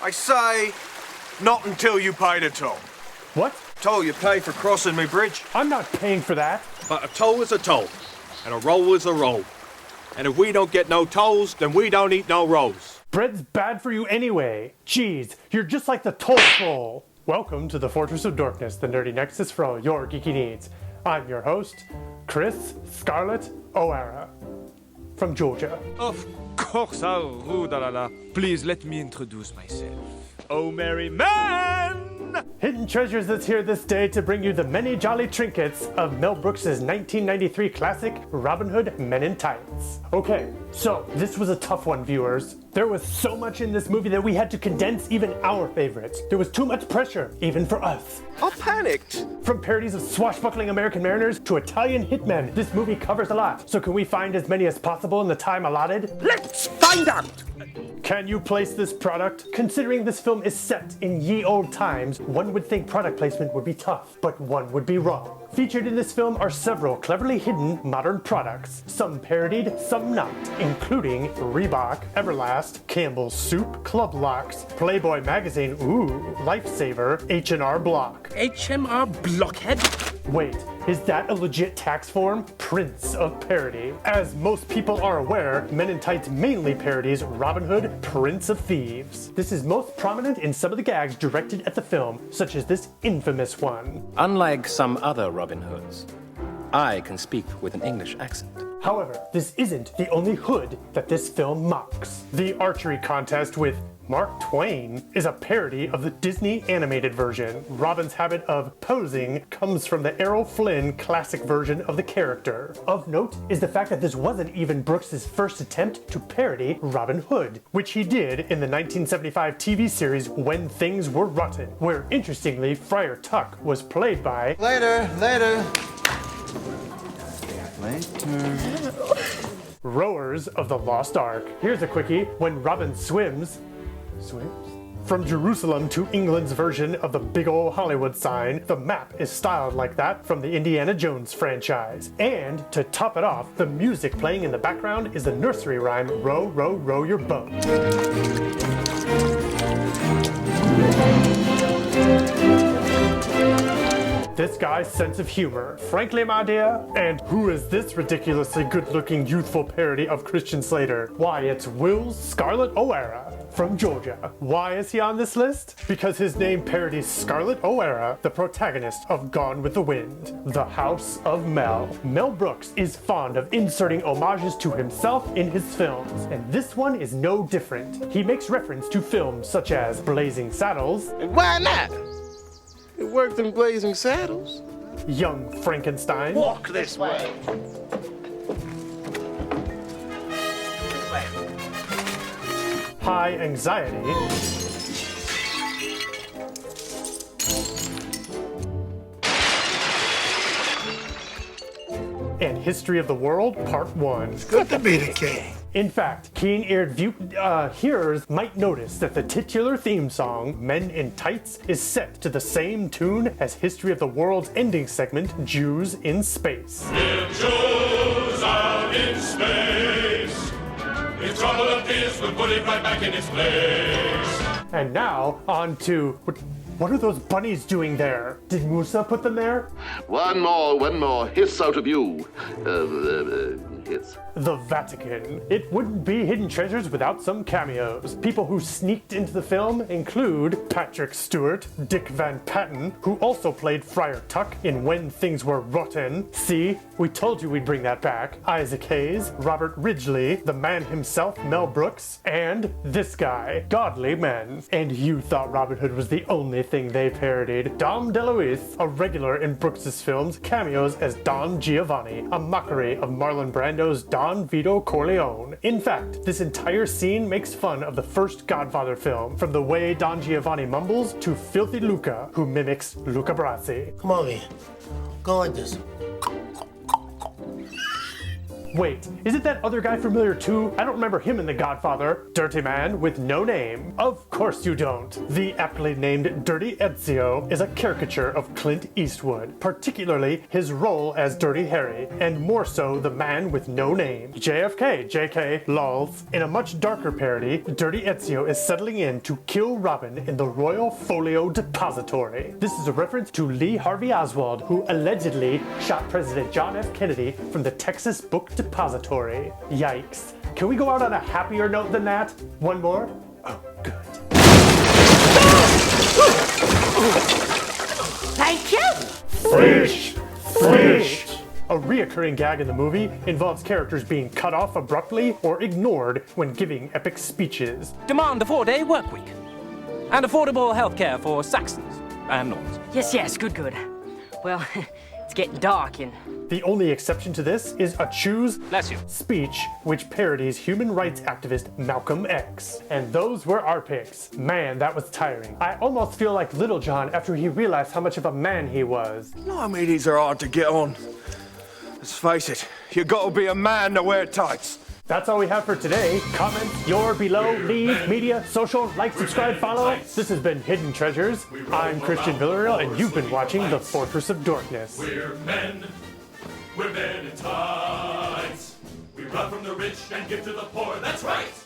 I say, not until you pay the toll. What? Toll you pay for crossing me bridge. I'm not paying for that. But a toll is a toll, and a roll is a roll. And if we don't get no tolls, then we don't eat no rolls. Bread's bad for you anyway. Jeez, you're just like the toll troll. Welcome to the Fortress of Dorkness, the nerdy nexus for all your geeky needs. I'm your host, Chris Scarlett O'Hara, from Georgia. Of course, please let me introduce myself. Oh, merry man! Hidden Treasures is here this day to bring you the many jolly trinkets of Mel Brooks' 1993 classic, Robin Hood Men in Tights. Okay, so this was a tough one, viewers. There was so much in this movie that we had to condense even our favorites. There was too much pressure, even for us. I panicked. From parodies of swashbuckling American mariners to Italian hitmen, this movie covers a lot. So can we find as many as possible in the time allotted? Let's find out! Can you place this product? Considering this film is set in ye old times, one would think product placement would be tough, but one would be wrong. Featured in this film are several cleverly hidden modern products, some parodied, some not, including Reebok, Everlast, Campbell's Soup, Club Locks, Playboy Magazine, ooh, Lifesaver, H&R Block. H&R Blockhead? Wait, is that a legit tax form? Prince of Parody. As most people are aware, Men in Tights mainly parodies Robin Hood, Prince of Thieves. This is most prominent in some of the gags directed at the film, such as this infamous one. Unlike some other Robin Hoods, I can speak with an English accent. However, this isn't the only Hood that this film mocks. The archery contest with Mark Twain is a parody of the Disney animated version. Robin's habit of posing comes from the Errol Flynn classic version of the character. Of note is the fact that this wasn't even Brooks' first attempt to parody Robin Hood, which he did in the 1975 TV series When Things Were Rotten, where interestingly Friar Tuck was played by... Later. Rowers of the Lost Ark. Here's a quickie. When Robin swims? From Jerusalem to England's version of the big ol' Hollywood sign, the map is styled like that from the Indiana Jones franchise. And to top it off, the music playing in the background is the nursery rhyme, Row, row, row your boat. This guy's sense of humor. Frankly, my dear, and who is this ridiculously good-looking youthful parody of Christian Slater? Why, it's Will Scarlett O'Hara from Georgia. Why is he on this list? Because his name parodies Scarlett O'Hara, the protagonist of Gone with the Wind, The House of Mel. Mel Brooks is fond of inserting homages to himself in his films, and this one is no different. He makes reference to films such as Blazing Saddles. And why not? It worked in Blazing Saddles. Young Frankenstein. Walk this way. High Anxiety. And History of the World, Part 1. It's good to be the king. In fact, keen-eared hearers might notice that the titular theme song, Men in Tights, is set to the same tune as History of the World's ending segment, Jews in Space. If Jews out in space, if trouble appears, we'll put it right back in its place. And now, on to... What are those bunnies doing there? Did Musa put them there? One more. Hiss out of you. Hiss. The Vatican. It wouldn't be Hidden Treasures without some cameos. People who sneaked into the film include Patrick Stewart, Dick Van Patten, who also played Friar Tuck in When Things Were Rotten. See, we told you we'd bring that back. Isaac Hayes, Robert Ridgely, the man himself, Mel Brooks, and this guy, Godly Men. And you thought Robin Hood was the only thing they parodied. Dom DeLuise, a regular in Brooks' films, cameos as Don Giovanni, a mockery of Marlon Brando's Don Vito Corleone. In fact, this entire scene makes fun of the first Godfather film, from the way Don Giovanni mumbles to Filthy Luca, who mimics Luca Brasi. Come on, here. Go like this. Wait, isn't that other guy familiar too? I don't remember him in The Godfather. Dirty man with no name. Of course you don't. The aptly named Dirty Ezio is a caricature of Clint Eastwood, particularly his role as Dirty Harry, and more so the man with no name. JFK, JK, lols. In a much darker parody, Dirty Ezio is settling in to kill Robin in the Royal Folio Depository. This is a reference to Lee Harvey Oswald, who allegedly shot President John F. Kennedy from the Texas Book Depository. Yikes. Can we go out on a happier note than that? One more? Oh, good. Thank you! Fish! Fish! A reoccurring gag in the movie involves characters being cut off abruptly or ignored when giving epic speeches. Demand a 4-day work week. And affordable healthcare for Saxons and Normans. Yes, good. Well, it's getting dark and... The only exception to this is a Choose Bless you. speech, which parodies human rights activist Malcolm X. And those were our picks. Man, that was tiring. I almost feel like Little John after he realized how much of a man he was. Blimey, these are hard to get on. Let's face it, you gotta be a man to wear tights. That's all we have for today. Comment your below, leave, media, social, like, subscribe, follow. This has been Hidden Treasures. I'm Christian Villarreal, and you've been watching The Fortress of Dorkness. We're men in tights. We rob from the rich and give to the poor. That's right.